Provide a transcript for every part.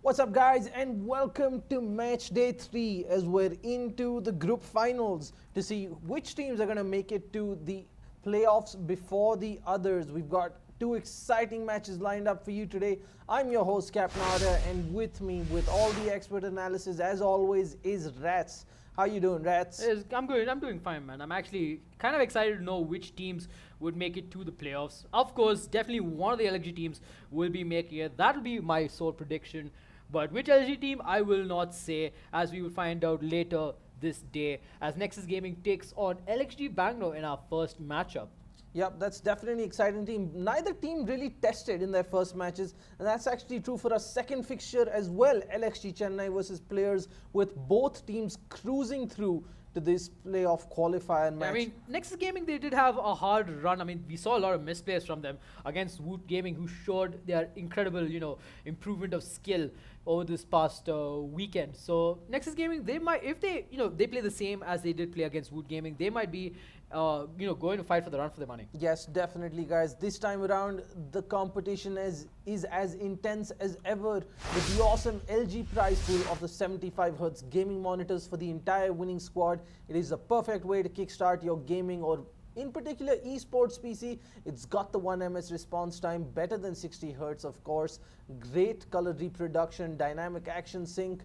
What's up, guys, and welcome to match day 3 as we're into the group finals to see which teams are going to make it to the playoffs before the others. We've got two exciting matches lined up for you today. I'm your host, Captain Arya, and with me, with all the expert analysis, as always, is RatZ. How you doing, RatZ? I'm good. I'm doing fine, man. I'm actually kind of excited to know which teams would make it to the playoffs. Of course, definitely one of the LXG teams will be making it. That'll be my sole prediction. But which LXG team, I will not say, as we will find out later this day, as Nexus Gaming takes on LXG Bangalore in our first matchup. Yep, that's definitely an exciting team. Neither team really tested in their first matches, and that's actually true for our second fixture as well. LXG Chennai versus Players, with both teams cruising through to this playoff qualifier match. I mean, Nexus Gaming, they did have a hard run. I mean, we saw a lot of misplays from them against Woot Gaming, who showed their incredible, improvement of skill over this past weekend. So Nexus Gaming, they might, if they, they play the same as they did play against Woot Gaming, they might be, going to fight for the run for their money. Yes, definitely, guys. This time around, the competition is as intense as ever, with the awesome LG prize pool of the 75Hz gaming monitors for the entire winning squad. It is a perfect way to kickstart your gaming, or in particular esports PC. It's got the 1ms response time, better than 60Hz, of course, great color reproduction, dynamic action sync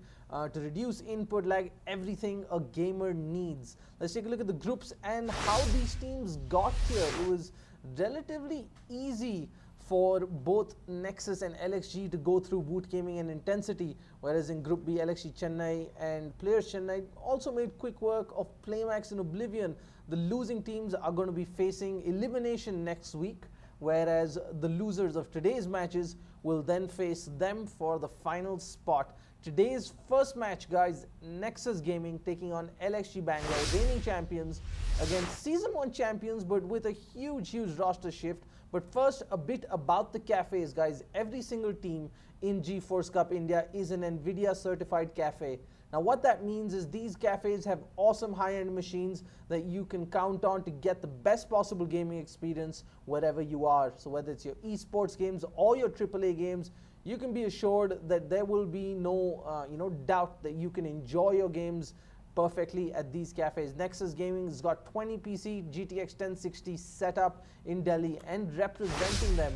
to reduce input lag, everything a gamer needs. Let's take a look at the groups and how these teams got here. It was relatively easy for both Nexus and LXG to go through Woot Gaming and Intensity, whereas in Group B, LXG Chennai and Players Chennai also made quick work of Playmax and Oblivion. The losing teams are going to be facing elimination next week, whereas the losers of today's matches will then face them for the final spot. Today's first match, guys, Nexus Gaming taking on LXG Bangalore, reigning champions, against Season 1 champions, but with a huge roster shift. But first, a bit about the cafes, guys. Every single team in GeForce Cup India is an NVIDIA Certified cafe. Now, what that means is these cafes have awesome high-end machines that you can count on to get the best possible gaming experience wherever you are. So whether it's your esports games or your AAA games, you can be assured that there will be no doubt that you can enjoy your games perfectly at these cafes. Nexus Gaming has got 20 PC GTX 1060 set up in Delhi and representing them.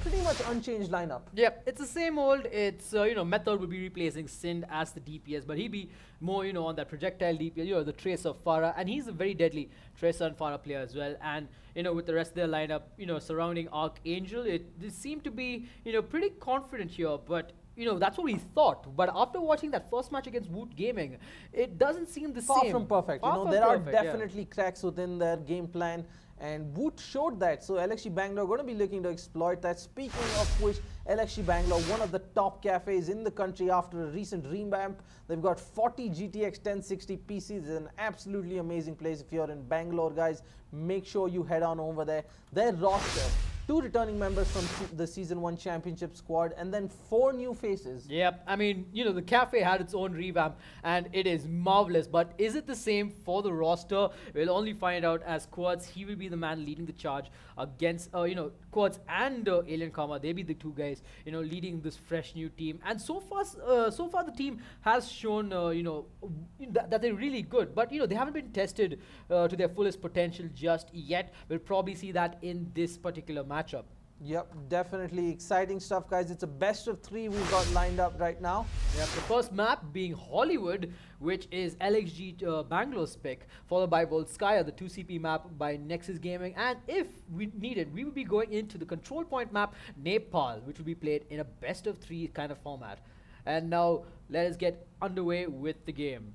Pretty much unchanged lineup. Yep, it's the same old. It's Method will be replacing Sind as the DPS, but he'll be more on that projectile DPS, the Tracer Farah, and he's a very deadly Tracer and Farah player as well. And with the rest of their lineup, surrounding Archangel, they seem to be pretty confident here, but that's what we thought. But after watching that first match against Woot Gaming, it doesn't seem the Far same. from perfect. Far from there are perfect, definitely cracks within their game plan, and Woot showed that. So LXG Bangalore going to be looking to exploit that. Speaking of which, LXG Bangalore, one of the top cafes in the country after a recent revamp. They've got 40 GTX 1060 PCs. It's an absolutely amazing place. If you're in Bangalore, guys, make sure you head on over there. Their roster, 2 returning members from the Season 1 Championship squad, and then 4 new faces. Yep, I mean, the cafe had its own revamp, and it is marvelous. But is it the same for the roster? We'll only find out as Quartz. He will be the man leading the charge against, Quartz and Alien Karma. They'll be the two guys, leading this fresh new team. And so far the team has shown, that they're really good. But they haven't been tested to their fullest potential just yet. We'll probably see that in this particular matchup. Yep, definitely exciting stuff, guys. It's a best of 3 we've got lined up right now. Yep, the first map being Hollywood, which is LXG Bangalore's pick, followed by Volskaya, the 2CP map by Nexus Gaming. And if we needed, we would be going into the control point map, Nepal, which will be played in a best of 3 kind of format. And now let us get underway with the game.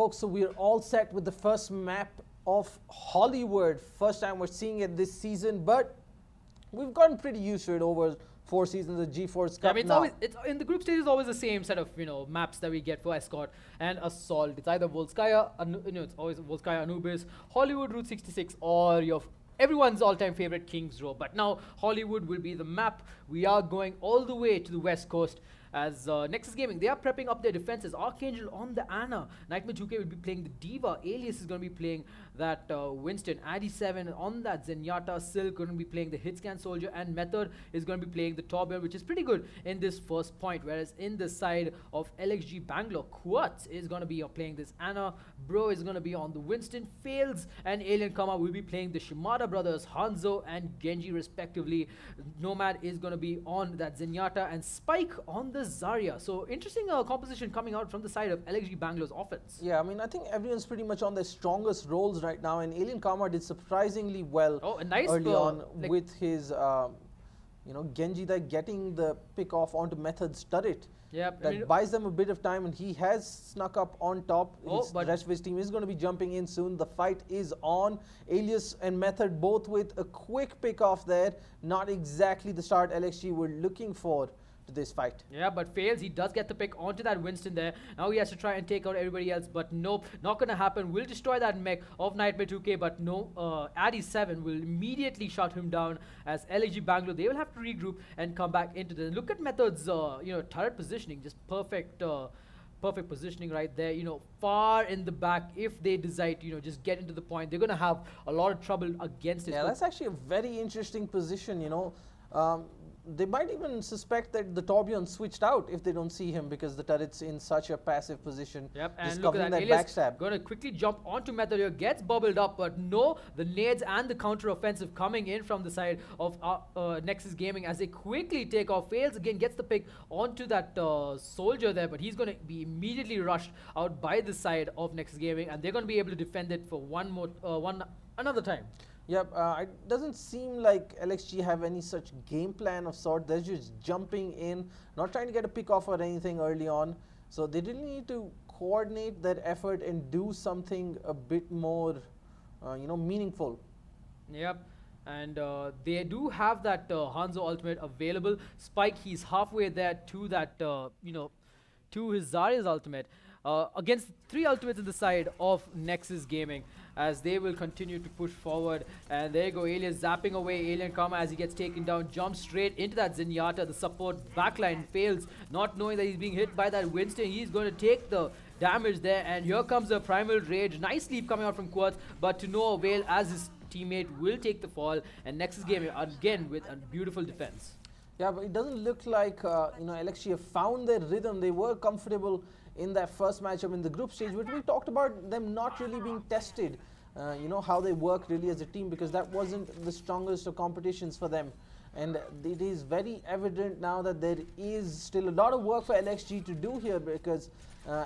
folks, so we're all set with the first map of Hollywood. First time we're seeing it this season, but we've gotten pretty used to it over 4 seasons of GeForce Cup. I mean, it's in the group stage is always the same set of maps that we get for Escort and Assault. It's either Volskaya, it's always Volskaya, Anubis, Hollywood, Route 66, or your everyone's all-time favorite Kings Row. But now Hollywood will be the map. We are going all the way to the West Coast. As Nexus Gaming, they are prepping up their defenses. Archangel on the Ana. Nightmare 2K will be playing the Diva. Alias is going to be playing that Winston. Addy7 on that Zenyatta. Silk going to be playing the Hitscan Soldier. And Method is going to be playing the Torbjorn, which is pretty good in this first point. Whereas in the side of LXG Bangalore, Quartz is going to be playing this Ana. Bro is going to be on the Winston. Fails and Alien Kama will be playing the Shimada brothers, Hanzo and Genji respectively. Nomad is going to be on that Zenyatta. And Spike on the Zarya. So interesting composition coming out from the side of LXG Bangalore's offense. Yeah, I mean, I think everyone's pretty much on their strongest roles right now, and Alien Karma did surprisingly well early on with his, Genji there getting the pick off onto Method's turret. Yep. That buys them a bit of time, and he has snuck up on top. The rest of his team is going to be jumping in soon. The fight is on. Alias and Method both with a quick pick off there. Not exactly the start LXG were looking for this fight. Yeah, but fails. He does get the pick onto that Winston there. Now he has to try and take out everybody else, but nope, not gonna happen. Will destroy that mech of Nightmare 2K, but no, Addy7 will immediately shut him down as LXG Bangalore. They will have to regroup and come back into this. Look at Method's, turret positioning, just perfect. Perfect positioning right there, far in the back. If they decide to, just get into the point, they're gonna have a lot of trouble against it. Yeah, that's actually a very interesting position, they might even suspect that the Torbjorn switched out if they don't see him, because the turret's in such a passive position. Yep, just and look at that. Alias backstab. Going to quickly jump onto Method here, gets bubbled up, but no, the nades and the counter offensive coming in from the side of Nexus Gaming as they quickly take off. Fails again, gets the pick onto that soldier there, but he's going to be immediately rushed out by the side of Nexus Gaming, and they're going to be able to defend it for another time. Yep, it doesn't seem like LXG have any such game plan of sort. They're just jumping in, not trying to get a pick off or anything early on. So they really need to coordinate their effort and do something a bit more, meaningful. Yep. And they do have that Hanzo ultimate available. Spike, he's halfway there to that, to his Zarya's ultimate. Against 3 ultimates in the side of Nexus Gaming, as they will continue to push forward. And there you go, Alien zapping away Alien Karma as he gets taken down, jumps straight into that Zenyatta. The support backline fails, not knowing that he's being hit by that Winston. He's going to take the damage there, and here comes the Primal Rage. Nice leap coming out from Quartz, but to no avail as his teammate will take the fall, and Nexus Gaming again with a beautiful defense. Yeah, but it doesn't look like LXG have found their rhythm. They were comfortable in that first matchup in the group stage, but we talked about them not really being tested, how they work really as a team, because that wasn't the strongest of competitions for them. And it is very evident now that there is still a lot of work for LXG to do here, because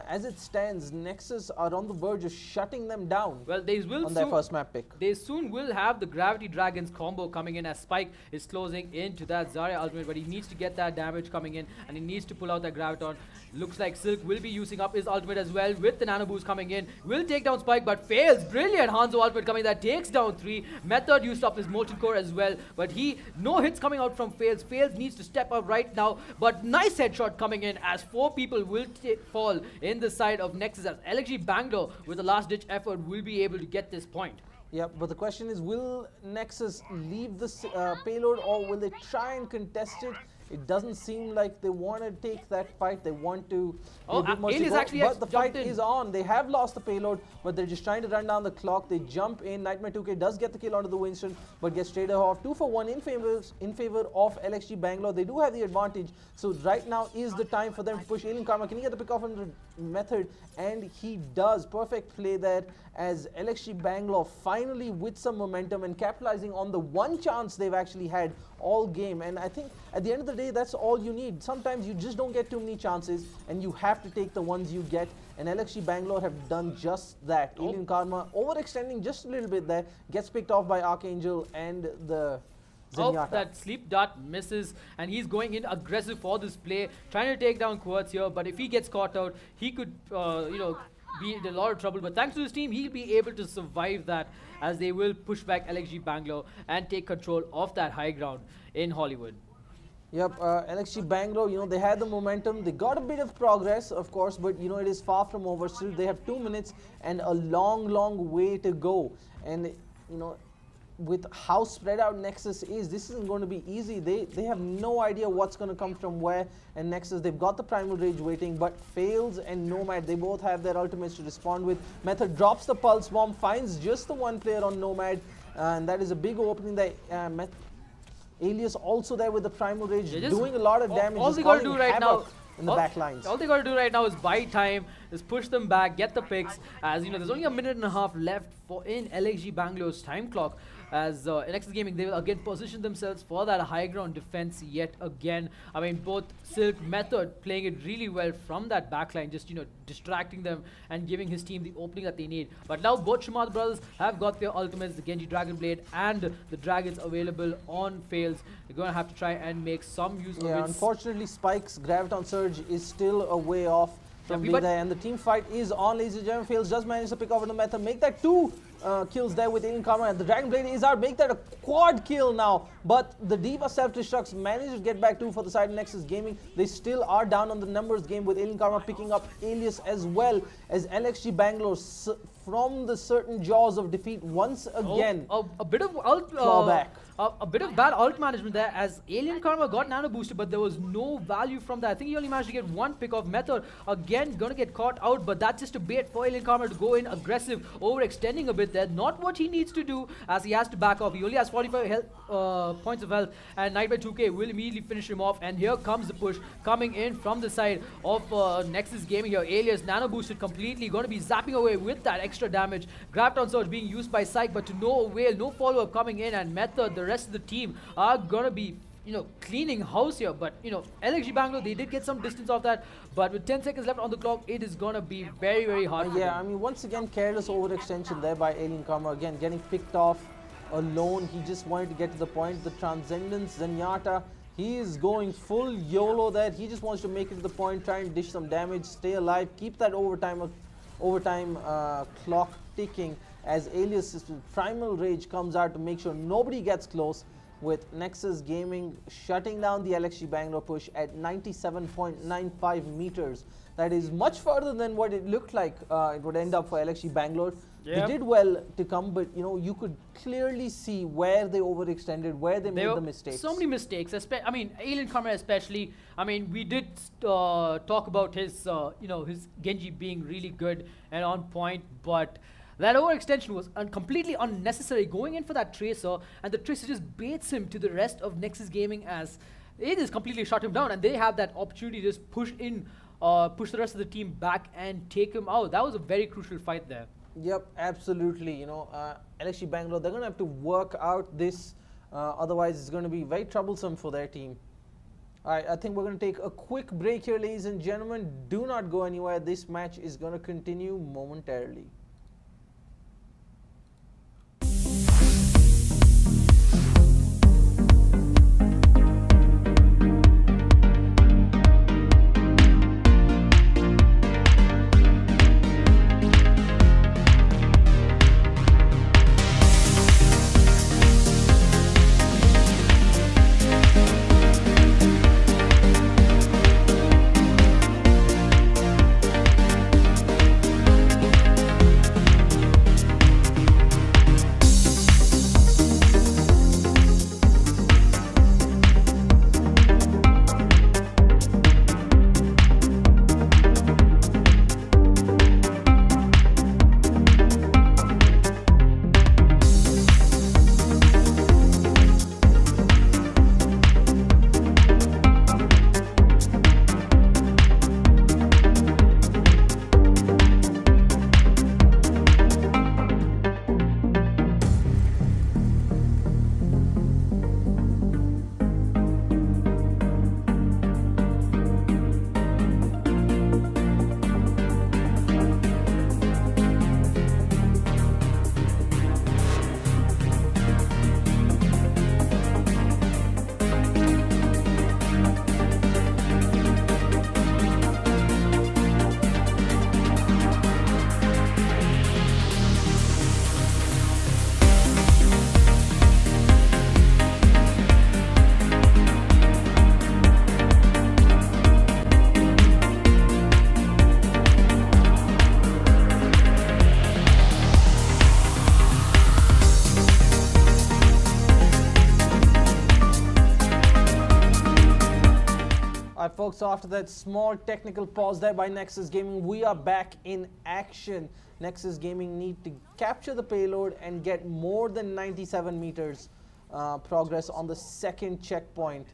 as it stands, Nexus are on the verge of shutting them down. Well, they will on their first map pick. They soon will have the Gravity Dragons combo coming in as Spike is closing into that Zarya ultimate, but he needs to get that damage coming in, and he needs to pull out that Graviton. Looks like Silk will be using up his ultimate as well with the Nano Boost coming in. Will take down Spike, but fails. Brilliant Hanzo ultimate coming that takes down 3. Method used up his Molten Core as well, but no hits coming out from Fails. Fails needs to step up right now, but nice headshot coming in as 4 people will fall in the side of Nexus, as LXG Bangalore with a last-ditch effort will be able to get this point. Yeah, but the question is, will Nexus leave this payload, or will they try and contest it? It doesn't seem like they want to take that fight. They want to be a bit more but the fight is on. They have lost the payload, but they're just trying to run down the clock. They jump in. Nightmare 2K does get the kill onto the Winston, but gets traded off. 2 for 1 in favor of LXG Bangalore. They do have the advantage. So right now is the time for them to push. Alien Karma, can he get the pick off on the Method? And he does. Perfect play there as LXG Bangalore finally with some momentum and capitalizing on the one chance they've actually had all game. And I think at the end of the day, that's all you need. Sometimes you just don't get too many chances, and you have to take the ones you get. And LXG Bangalore have done just that. Alien Karma overextending just a little bit there, gets picked off by Archangel and the Zenyatta. That sleep dart misses, and he's going in aggressive for this play, trying to take down Quartz here. But if he gets caught out, he could, be in a lot of trouble. But thanks to his team, he'll be able to survive that as they will push back LXG Bangalore and take control of that high ground in Hollywood. Yep, LXG Bangalore, they had the momentum. They got a bit of progress, of course, but, it is far from over. Still, they have 2 minutes and a long, long way to go. And, with how spread out Nexus is, this isn't going to be easy. They have no idea what's going to come from where. And Nexus, they've got the Primal Rage waiting, but Fails and Nomad, they both have their ultimates to respond with. Method drops the Pulse Bomb, finds just the one player on Nomad, and that is a big opening that Alias also there with the Primal Rage, doing a lot of damage. All they got to do right now in the back lines. All they got to do right now is buy time, is push them back, get the picks. As there's only a minute and a half left in LXG Bangalore's time clock. As Nexus Gaming, they will again position themselves for that high ground defense yet again. I mean, both Silk, Method playing it really well from that backline, just distracting them and giving his team the opening that they need. But now both Shamad brothers have got their ultimates, the Genji Dragon Blade and the Dragons available on Fails. They're going to have to try and make some use of it. Yeah, unfortunately, Spike's Graviton Surge is still a way off from being there, and the team fight is on. Ladies and gentlemen, Fails does manage to pick over the Method, make that 2 kills there with Alien Karma, and the Dragon Blade is out, make that a quad kill now. But the Diva self-destructs manage to get back 2 for the side of Nexus Gaming. They still are down on the numbers game with Alien Karma picking up Alias as well as LXG Bangalore from the certain jaws of defeat once again. A bit of clawback. A bit of bad ult management there as Alien Karma got nano boosted, but there was no value from that. I think he only managed to get 1 pick off. Method again gonna get caught out, but that's just a bait for Alien Karma to go in aggressive, overextending a bit there. Not what he needs to do, as he has to back off. He only has 45 health, points of health, and Nightmare 2K will immediately finish him off. And here comes the push coming in from the side of Nexus Gaming here. Alias nano boosted completely, gonna be zapping away with that extra damage. Graviton Surge being used by Psych, but to no avail, no follow-up coming in, and Method, the rest of the team are gonna be cleaning house here. But LXG Bangalore, they did get some distance off that, but with 10 seconds left on the clock, it is gonna be very, very hard for them. I mean, once again, careless overextension there by Alien Karma, again getting picked off alone. He just wanted to get to the point. The Transcendence, Zenyatta, he is going full YOLO there. He just wants to make it to the point, try and dish some damage, stay alive, keep that overtime clock ticking as Alias's Primal Rage comes out to make sure nobody gets close, with Nexus Gaming shutting down the LXG Bangalore push at 97.95 meters. That is much further than what it looked like it would end up for LXG Bangalore. They did well to come, but you could clearly see where they overextended, where they made the mistakes. So many mistakes. I mean, Alien Karma especially. I mean, we did talk about his his Genji being really good and on point, but that overextension was completely unnecessary, going in for that Tracer, and the Tracer just baits him to the rest of Nexus Gaming as it is completely shut him down, and they have that opportunity to just push the rest of the team back and take him out. That was a very crucial fight there. Yep, absolutely. LXG Bangalore, they're going to have to work out this, otherwise it's going to be very troublesome for their team. Alright, I think we're going to take a quick break here, ladies and gentlemen. Do not go anywhere. This match is going to continue momentarily. Right, folks, after that small technical pause there by Nexus Gaming, we are back in action. Nexus Gaming need to capture the payload and get more than 97 meters progress on the second checkpoint.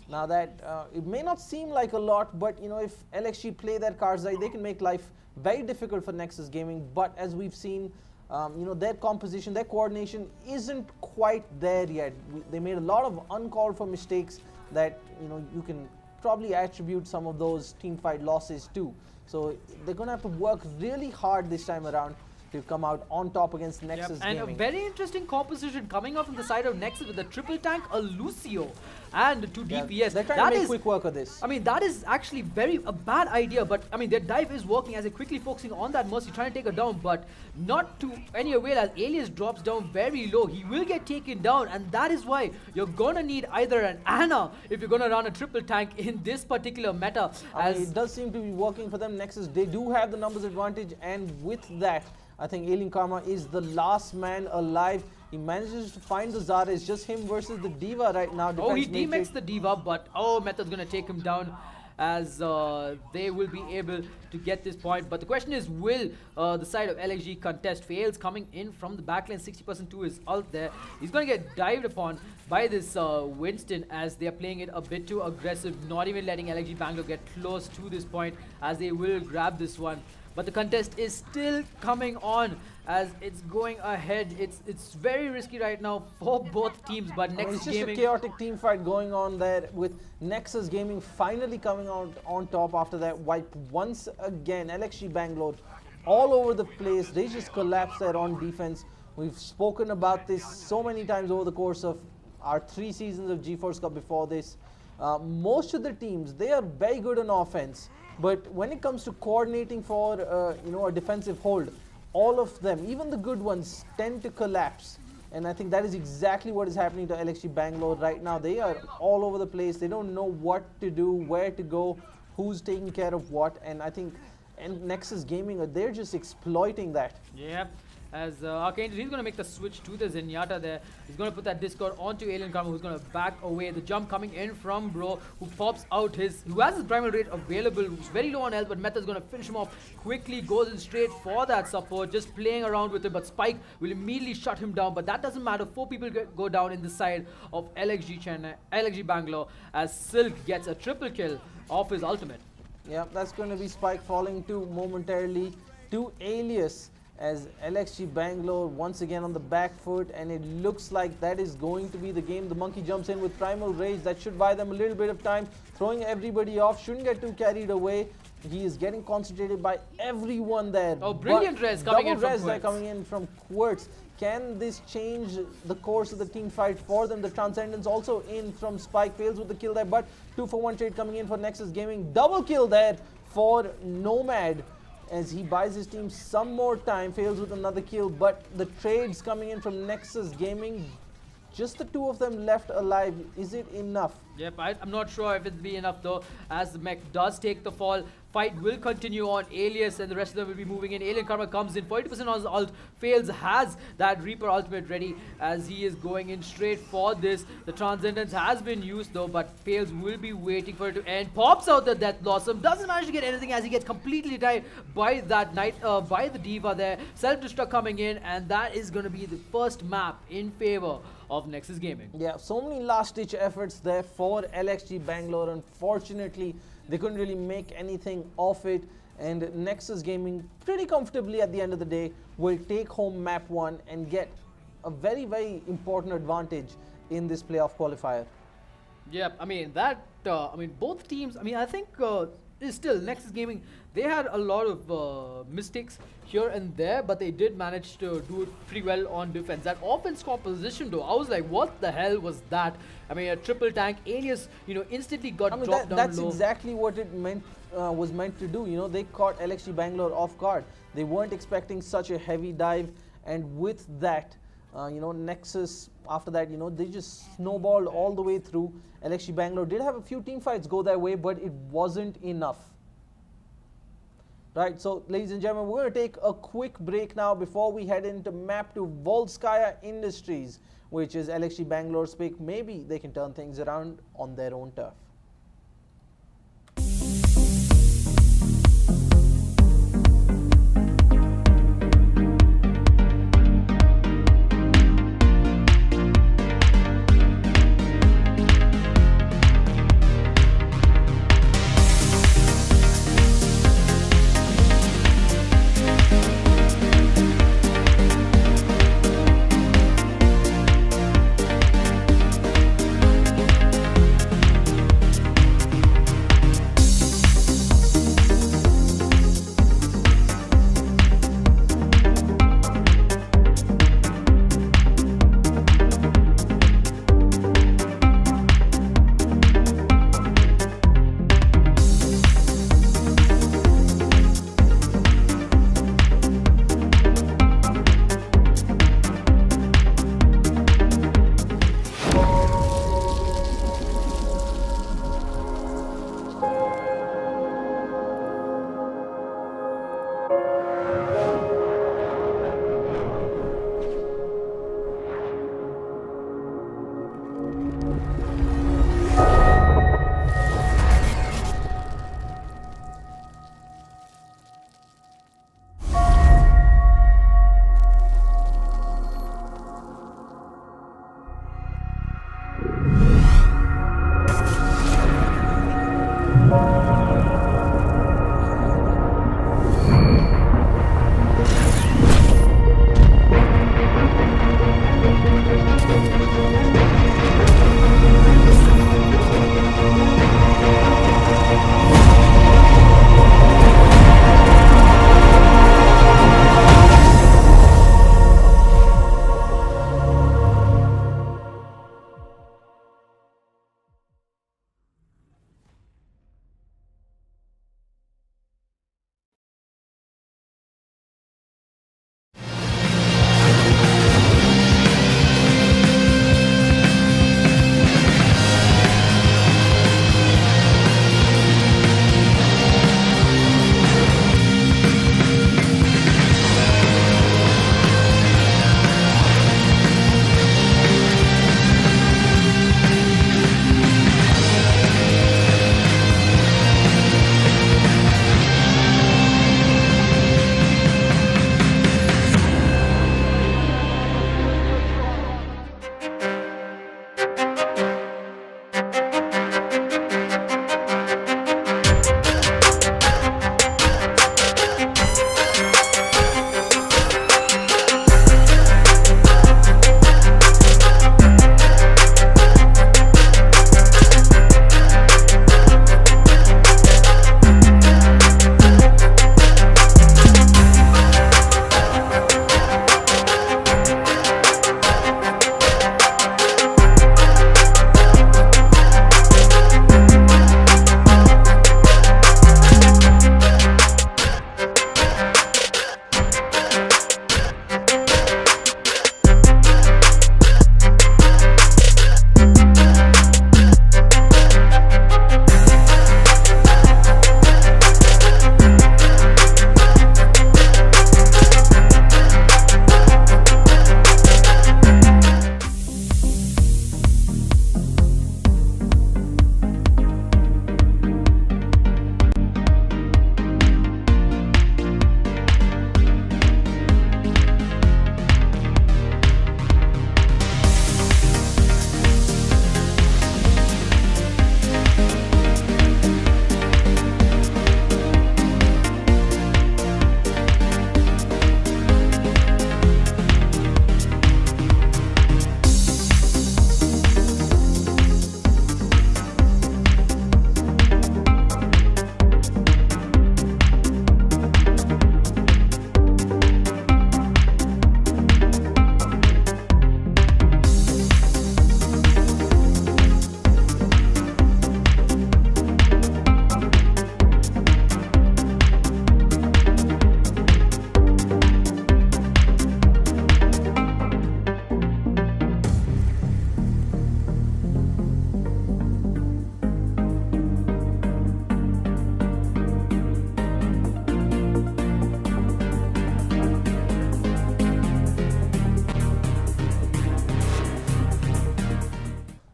Now that it may not seem like a lot, but you know, if LXG play their cards right, they can make life very difficult for Nexus Gaming. But as we've seen, you know, their composition, their coordination isn't quite there yet. They made a lot of uncalled for mistakes that, you know, you can probably attribute some of those team fight losses to. So they're going to have to work really hard this time around to come out on top against Nexus Gaming. And a very interesting composition coming up from the side of Nexus with a triple tank, a Lucio, and 2 DPS. They're trying to make quick work of this. I mean, that is actually a bad idea, but I mean, their dive is working as they're quickly focusing on that Mercy, trying to take her down, but not to any avail as Alias drops down very low. He will get taken down, and that is why you're gonna need either an Anna if you're gonna run a triple tank in this particular meta. I mean, it does seem to be working for them. Nexus, they do have the numbers advantage, and with that, I think Alien Karma is the last man alive. He manages to find the Zara. It's just him versus the D.Va right now. Oh, he demexed the D.Va, but Method's going to take him down as they will be able to get this point. But the question is, will the side of LXG contest? Fails coming in from the backlane, 60% to his ult there. He's going to get dived upon by this Winston as they are playing it a bit too aggressive, not even letting LXG Bangalore get close to this point as they will grab this one. But the contest is still coming on as it's going ahead. It's very risky right now for both teams, but Nexus Gaming... It's just a chaotic team fight going on there with Nexus Gaming finally coming out on top after that wipe once again. LXG Bangalore all over the place. They just collapse there on defense. We've spoken about this so many times over the course of our 3 seasons of GeForce Cup before this. Most of the teams, they are very good on offense. But when it comes to coordinating for you know, a defensive hold, all of them, even the good ones, tend to collapse. And I think that is exactly what is happening to LXG Bangalore right now. They are all over the place. They don't know what to do, where to go, who's taking care of what. And I think Nexus Gaming, they're just exploiting that. Yep. As Arcane, he's going to make the switch to the Zenyatta there. He's going to put that Discord onto Alien Karma, who's going to back away. The jump coming in from Bro, who pops out who has his primal rate available, who's very low on health, but Method's going to finish him off quickly, goes in straight for that support, just playing around with it, but Spike will immediately shut him down. But that doesn't matter. 4 people go down in the side of LXG Bangalore, as Silk gets a triple kill off his ultimate. Yeah, that's going to be Spike falling to momentarily to Alias, as LXG Bangalore once again on the back foot, and it looks like that is going to be the game. The monkey jumps in with Primal Rage. That should buy them a little bit of time, throwing everybody off. Shouldn't get too carried away. He is getting concentrated by everyone there. Oh, brilliant res coming in from Quartz. Double res coming in from Quartz. Can this change the course of the team fight for them? The Transcendence also in from Spike, fails with the kill there, but 2-for-1 trade coming in for Nexus Gaming. Double kill there for Nomad, as he buys his team some more time, fails with another kill, but the trades coming in from Nexus Gaming, just the 2 of them left alive. Is it enough? Yep, I'm not sure if it'll be enough though, as the mech does take the fall. Fight will continue on. Alias and the rest of them will be moving in. Alien Karma comes in, 40% on his ult, fails, has that Reaper ultimate ready as he is going in straight for this. The Transcendence has been used though, but fails, will be waiting for it to end. Pops out the Death Blossom, doesn't manage to get anything as he gets completely tied by that by the D.Va there. Self-destruct coming in, and that is going to be the first map in favor of Nexus Gaming. Yeah, so many last-ditch efforts there for LXG Bangalore. Unfortunately, they couldn't really make anything of it, and Nexus Gaming pretty comfortably at the end of the day will take home map 1 and get a very, very important advantage in this playoff qualifier. Yep, I mean that. I mean both teams. I mean I think still Nexus Gaming, they had a lot of mistakes here and there, but they did manage to do it pretty well on defense. That offense composition though, I was like, what the hell was that? I mean, a triple tank, Alias, you know, instantly got dropped down that's low. exactly what it was meant to do. You know, they caught LXG Bangalore off guard. They weren't expecting such a heavy dive, and with that, you know, Nexus, after that, you know, they just snowballed all the way through. LXG Bangalore did have a few team fights go their way, but it wasn't enough. Right, so ladies and gentlemen, we're going to take a quick break now before we head into map 2, Volskaya Industries, which is LXG Bangalore's pick. Maybe they can turn things around on their own turf.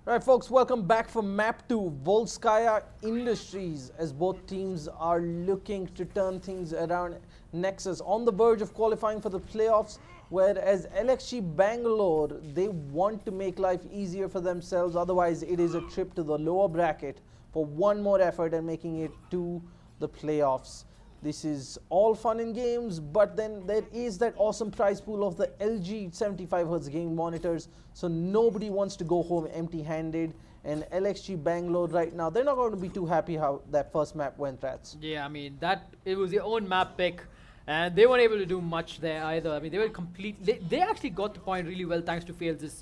Alright folks, welcome back for map 2, Volskaya Industries, as both teams are looking to turn things around. Nexus on the verge of qualifying for the playoffs, whereas LXG Bangalore, they want to make life easier for themselves, otherwise it is a trip to the lower bracket for one more effort and making it to the playoffs. This is all fun and games, but then there is that awesome prize pool of the LG 75Hz gaming monitors, so nobody wants to go home empty-handed. And LXG Bangalore right now, they're not going to be too happy how that first map went, RatZ. Yeah, I mean, it was their own map pick, and they weren't able to do much there either. I mean, they were they actually got the point really well thanks to Fails'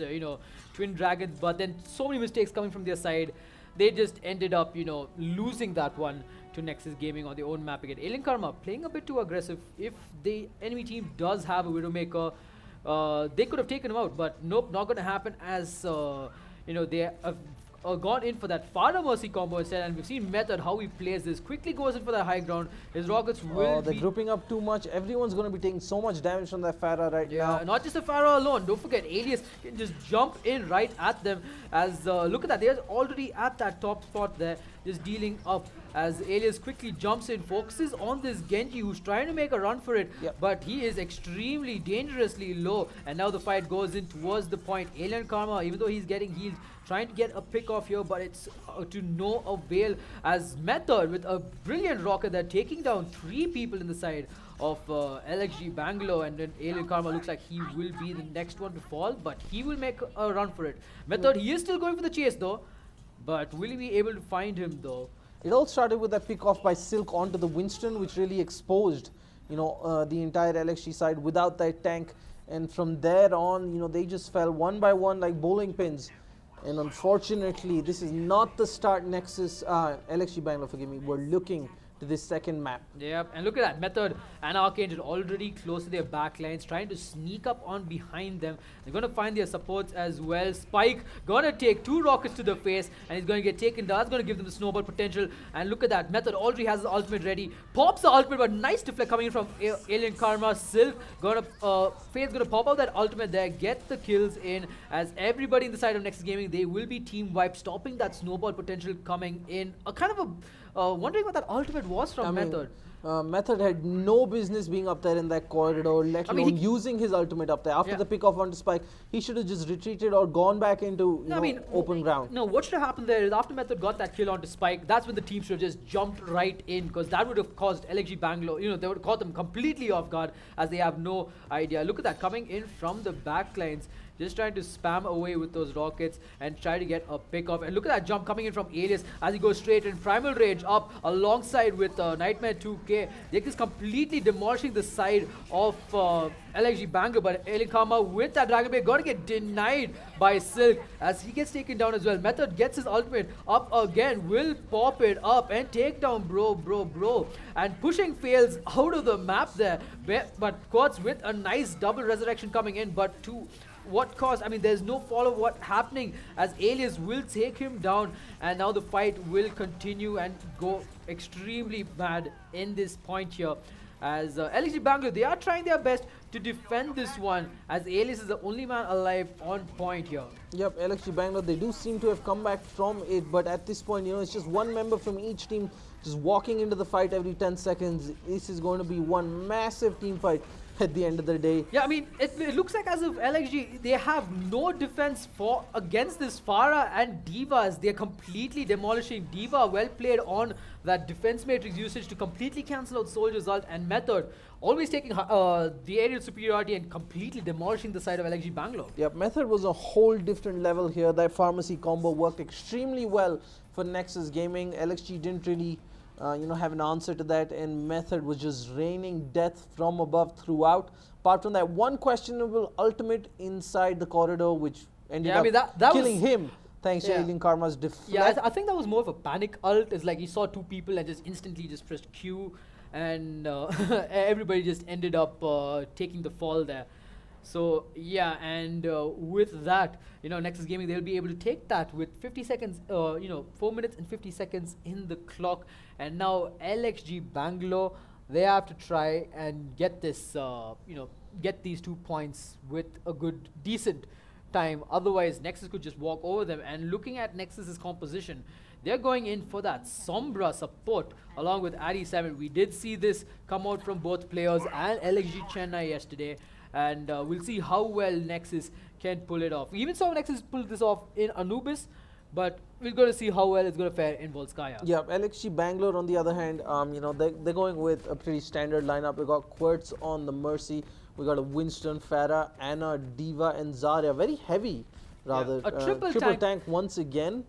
Twin Dragons, but then so many mistakes coming from their side, they just ended up, losing that one to Nexus Gaming on their own map again. Alien Karma playing a bit too aggressive. If the enemy team does have a Widowmaker, they could have taken him out, but nope, not going to happen, as they have gone in for that Farah Mercy combo instead, and we've seen Method how he plays this. Quickly goes in for the high ground. His rockets will they're grouping up too much. Everyone's going to be taking so much damage from that Farah right now. Yeah, not just the Farah alone. Don't forget, Alias can just jump in right at them. As look at that, they're already at that top spot there, just dealing up. As Alias quickly jumps in, focuses on this Genji who's trying to make a run for it, but he is extremely dangerously low. And now the fight goes in towards the point. Alien Karma, even though he's getting healed, trying to get a pick off here, but it's to no avail, as Method with a brilliant rocket there, taking down 3 people in the side of LXG Bangalore, and then Alien Karma looks like he will be the next one to fall, but he will make a run for it. Method, he is still going for the chase though, but will he be able to find him though? It all started with that pick off by Silk onto the Winston, which really exposed, the entire LXG side without that tank. And from there on, they just fell one by one like bowling pins. And unfortunately, this is not the start Nexus, LXG Bangalore, forgive me, we're looking to this second map. Yep, and look at that, Method and Archangel already close to their back lines, trying to sneak up on behind them. They're going to find their supports as well. Spike gonna take 2 rockets to the face, and he's going to get taken down. That's going to give them the snowball potential. And look at that, Method already has his ultimate ready. Pops the ultimate, but nice deflect coming in from Alien Karma. Silk gonna, Fade's gonna pop out that ultimate there, get the kills in, as everybody in the side of Nexus Gaming, they will be team wiped, stopping that snowball potential coming in. A kind of a wondering what that ultimate was from Method. Method had no business being up there in that corridor, let alone using his ultimate up there. After the pick off onto Spike, he should have just retreated or gone back into open ground. No, what should have happened there is after Method got that kill onto Spike, that's when the team should have just jumped right in, because that would have caused LXG Bangalore, they would have caught them completely off guard, as they have no idea. Look at that, coming in from the back lines, just trying to spam away with those rockets and try to get a pick off. And look at that jump coming in from Alias as he goes straight in. Primal Rage up alongside with Nightmare 2K. They're just completely demolishing the side of LXG Bangalore, but Alien Karma with that Dragon Blade gonna get denied by Silk as he gets taken down as well. Method gets his ultimate up again, will pop it up and take down bro. And pushing Fails out of the map there, but Quartz with a nice double resurrection coming in, but to what cost? I mean, there's no follow what happening, as Alias will take him down, and now the fight will continue and go extremely bad in this point here. As LXG Bangalore, they are trying their best to defend this one, as Alias is the only man alive on point here. Yep, LXG Bangalore, they do seem to have come back from it, but at this point, it's just one member from each team just walking into the fight every 10 seconds. This is going to be one massive team fight at the end of the day. Yeah, I mean, it looks like as if LXG, they have no defense against this Farah and Divas. They're completely demolishing Diva. Well played on that defense matrix usage to completely cancel out Soldier's ult, and Method always taking the aerial superiority and completely demolishing the side of LXG Bangalore. Yep, Method was a whole different level here. That pharmacy combo worked extremely well for Nexus Gaming. LXG didn't really have an answer to that, and Method was just raining death from above throughout. Apart from that one questionable ultimate inside the corridor, which ended up killing him thanks to Alien Karma's deflect. Yeah, I think that was more of a panic ult. It's like he saw 2 people and just instantly just pressed Q, and everybody just ended up taking the fall there. So yeah, and with that, Nexus Gaming, they'll be able to take that with 50 seconds, 4 minutes and 50 seconds in the clock. And now LXG Bangalore, they have to try and get this, get these 2 points with a decent time. Otherwise, Nexus could just walk over them. And looking at Nexus's composition, they're going in for that Sombra support along with Arya 7. We did see this come out from both players and LXG Chennai yesterday. And we'll see how well Nexus can pull it off. We even saw Nexus pull this off in Anubis, but we're going to see how well it's going to fare in Volskaya. Yeah, LXG Bangalore on the other hand, you know, they're going with a pretty standard lineup. We got Quartz on the Mercy, we got a Winston, Farah, Anna, Diva, and Zarya. Very heavy, rather. Yeah, a triple tank once again.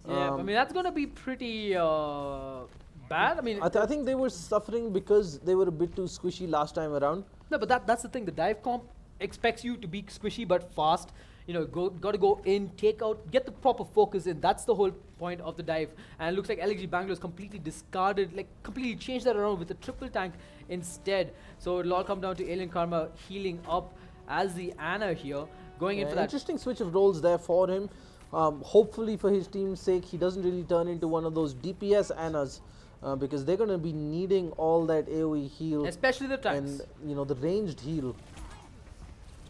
Yeah, I mean that's going to be pretty bad. I mean, I think they were suffering because they were a bit too squishy last time around. No, but that's the thing. The dive comp expects you to be squishy but fast. You know, got to go in, take out, get the proper focus in. That's the whole point of the dive. And it looks like LXG Bangalore is completely discarded, like completely changed that around with a triple tank instead. So it'll all come down to Alien Karma healing up as the Anna here, going in for that. Interesting switch of roles there for him. Hopefully for his team's sake, he doesn't really turn into one of those DPS Annas. Because they're going to be needing all that AoE heal. Especially the tanks. And, you know, the ranged heal.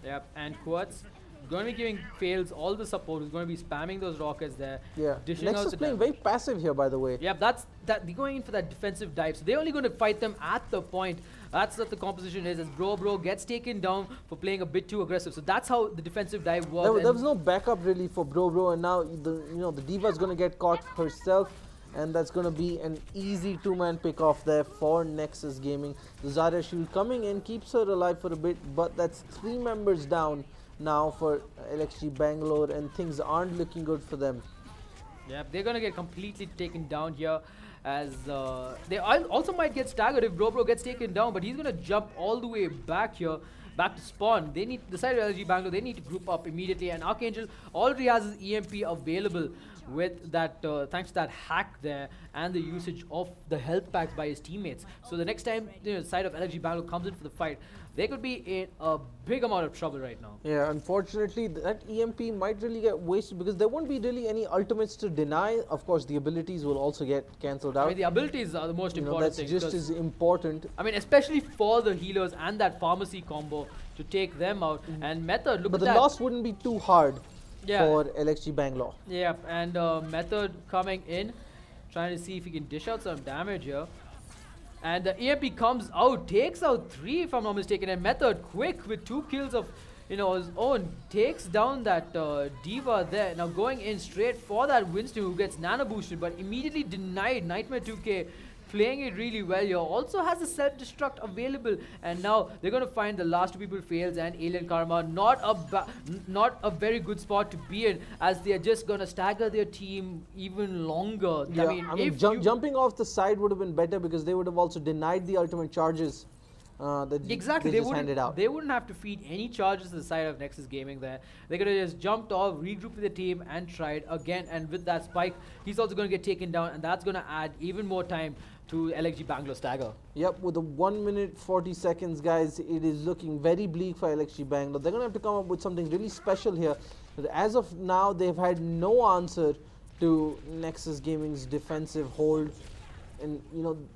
Yep, and Quartz going to be giving Fails all the support. He's going to be spamming those rockets there. Yeah, dishing Nexus out the playing damage. very passive here, by the way. Yep, that's that. They're going in for that defensive dive. So they're only going to fight them at the point. That's what the composition is. As Bro gets taken down for playing a bit too aggressive. So that's how the defensive dive was. There was no backup really for Bro, and now the Diva's going to get caught herself. And that's going to be an easy two-man pick-off there for Nexus Gaming. The Zarya shield coming in, keeps her alive for a bit, but that's 3 members down now for LXG Bangalore, and things aren't looking good for them. Yep, they're going to get completely taken down here, as they also might get staggered if Bro gets taken down, but he's going to jump all the way back here. Back to spawn. They need the side of LG Bangalore. They need to group up immediately, and Archangel already has his EMP available with that thanks to that hack there and the usage of the health packs by his teammates. So the next time the side of LG Bangalore comes in for the fight, they could be in a big amount of trouble right now. Yeah, unfortunately that EMP might really get wasted because there won't be really any ultimates to deny. Of course, the abilities will also get cancelled out. I mean, the abilities are the most important thing. That's just as important. I mean, especially for the healers and that pharmacy combo to take them out. And Method, look but at the that. loss wouldn't be too hard for LXG Bangalore. Yeah, and Method coming in, trying to see if he can dish out some damage here. And the EMP comes out, takes out 3 if I'm not mistaken, and Method quick with 2 kills of his own, takes down that Diva there. Now going in straight for that Winston who gets nano boosted, but immediately denied. Nightmare 2K playing it really well here. Also has a self-destruct available, and now they're going to find the last 2 people Fails and Alien Karma. Not a very good spot to be in, as they are just going to stagger their team even longer. Yeah, I mean jumping off the side would have been better because they would have also denied the ultimate charges that exactly they just handed out. They wouldn't have to feed any charges to the side of Nexus Gaming there. They could have just jumped off, regrouped with the team, and tried again. And with that spike, he's also going to get taken down, and that's going to add even more time to LXG Bangalore stagger. Yep, with the 1 minute 40 seconds, guys, it is looking very bleak for LXG Bangalore. They're going to have to come up with something really special here. But as of now, they've had no answer to Nexus Gaming's defensive hold. And,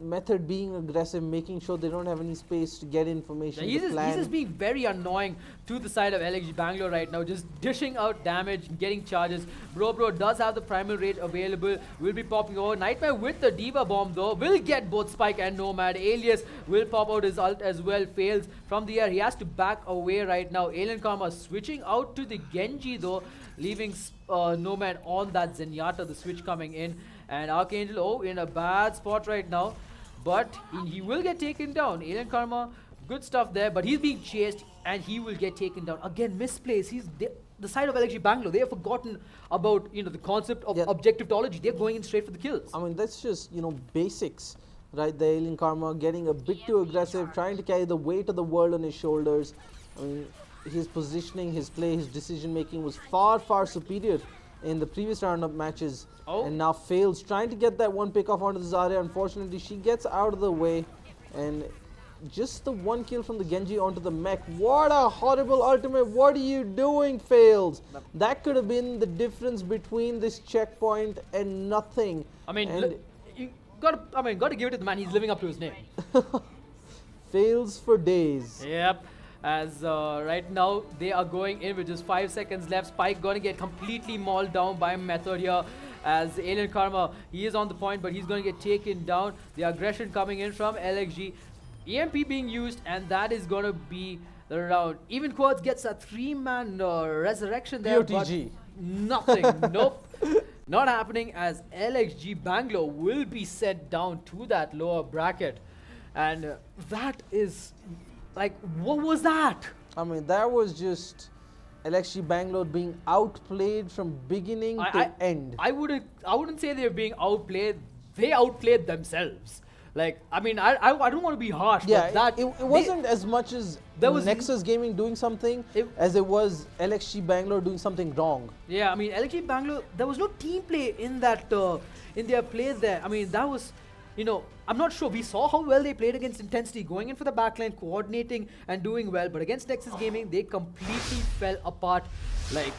Method being aggressive, making sure they don't have any space to get information. He's just being very annoying to the side of LXG Bangalore right now, just dishing out damage, getting charges. Bro does have the primal rate available, will be popping over. Nightmare with the Diva bomb though, will get both Spike and Nomad. Alias will pop out his ult as well, Fails from the air. He has to back away right now. Alien Karma switching out to the Genji though, leaving Nomad on that Zenyatta, the switch coming in. And Archangel, in a bad spot right now, but he will get taken down. Alien Karma, good stuff there, but he's being chased and he will get taken down. Again, misplays. The side of LXG Bangalore, they have forgotten about the concept of objectivology. They're going in straight for the kills. I mean, that's just basics, right? The Alien Karma getting a bit too aggressive, trying to carry the weight of the world on his shoulders. I mean, his positioning, his play, his decision making was far superior in the previous round of matches. And now Fails, trying to get that one pick off onto the Zarya. Unfortunately, she gets out of the way, and just the 1 kill from the Genji onto the mech. What a horrible ultimate. What are you doing, Fails? That could have been the difference between this checkpoint and nothing. I mean, you got to give it to the man. He's living up to his name. Fails for days. Yep. as right now they are going in with just 5 seconds left. Spike going to get completely mauled down by Method here, as Alien Karma, he is on the point, but he's going to get taken down. The aggression coming in from LXG. EMP being used, and that is going to be the round. Even Quartz gets a 3-man resurrection there, POTG. but nothing. Nope. Not happening, as LXG Bangalore will be sent down to that lower bracket. And that is, like, what was that? I mean, that was just LXG Bangalore being outplayed from beginning to end. I wouldn't say they're being outplayed. They outplayed themselves. Like, I mean, I don't want to be harsh, Yeah, but that it wasn't as much as there was Nexus Gaming doing something as it was LXG Bangalore doing something wrong. Yeah, I mean, LXG Bangalore, there was no team play in that in their play there. I mean, that was, you know, I'm not sure. We saw how well they played against Intensity, going in for the backline, coordinating and doing well. But against Nexus Gaming, they completely fell apart. Like,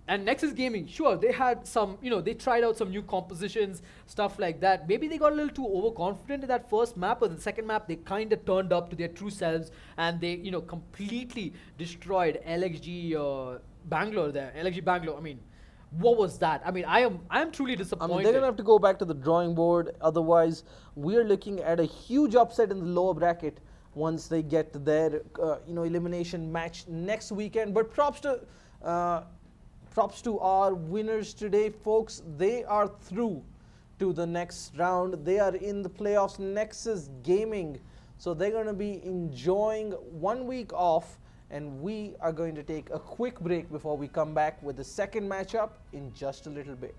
and Nexus Gaming, sure, they had some, you know, they tried out some new compositions, stuff like that. Maybe they got a little too overconfident in that first map, or the second map, they kind of turned up to their true selves, and they, you know, completely destroyed LXG Bangalore there. LXG Bangalore, I mean, what was that? I mean, I am truly disappointed. I mean, they're going to have to go back to the drawing board. Otherwise, we're looking at a huge upset in the lower bracket once they get their, you know, elimination match next weekend. But props to our winners today, folks. They are through to the next round. They are in the playoffs. Nexus Gaming. So they're going to be enjoying 1 week off. And we are going to take a quick break before we come back with the second matchup in just a little bit.